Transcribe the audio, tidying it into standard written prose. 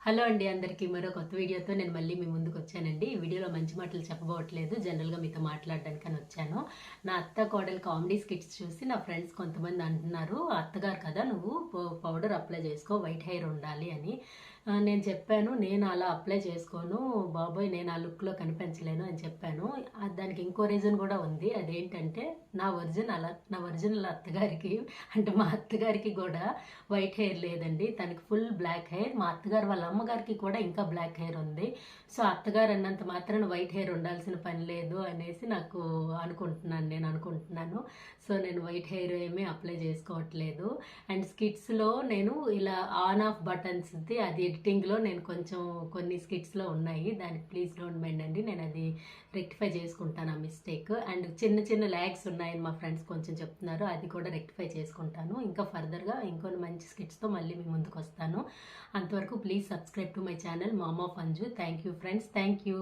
Hello అండి అందరికీ మరో కొత్త వీడియోతో నేను మళ్ళీ మీ ముందుకు వచ్చానండి. ఈ వీడియోలో మంచి మాటలు చెప్పబోవట్లేదు, జనరల్గా మీతో మాట్లాడడానికని వచ్చాను. నా అత్త కోడలు కామెడీ స్కిట్స్ చూసి నా ఫ్రెండ్స్ కొంతమంది అంటున్నారు, అత్తగారు కదా నువ్వు పౌడర్ అప్లై చేసుకో, వైట్ హెయిర్ ఉండాలి అని. నేను చెప్పాను, నేను అలా అప్లై చేసుకోను బాబోయ్, నేను ఆ లుక్లో కనిపించలేను అని చెప్పాను. దానికి ఇంకో రీజన్ కూడా ఉంది. అదేంటంటే నా ఒరిజినల్ అత్తగారికి, అంటే మా అత్తగారికి కూడా వైట్ హెయిర్ లేదండి, తనకి ఫుల్ బ్లాక్ హెయిర్. మా అత్తగారు వాళ్ళ అమ్మగారికి కూడా ఇంకా బ్లాక్ హెయిర్ ఉంది. సో అత్తగారు అన్నంత మాత్రాన వైట్ హెయిర్ ఉండాల్సిన పని లేదు అనేసి నేను అనుకుంటున్నాను. సో నేను వైట్ హెయిర్ ఏమీ అప్లై చేసుకోవట్లేదు. అండ్ స్కిట్స్లో నేను ఇలా ఆన్ ఆఫ్ బటన్స్ది అది ఎడిటింగ్లో నేను కొన్ని స్కిట్స్లో ఉన్నాయి, దానికి ప్లీజ్ డోంట్ మైండ్ అండి, నేను అది రెక్టిఫై చేసుకుంటాను ఆ మిస్టేక్. అండ్ చిన్న చిన్న ల్యాగ్స్ ఉన్నాయని మా ఫ్రెండ్స్ కొంచెం చెప్తున్నారు, అది కూడా రెక్టిఫై చేసుకుంటాను. ఇంకా ఫర్దర్గా ఇంకొన్ని మంచి స్కిట్స్తో మళ్ళీ మీ ముందుకు వస్తాను. అంతవరకు please subscribe to my channel mom of Anju. Thank you friends, thank you.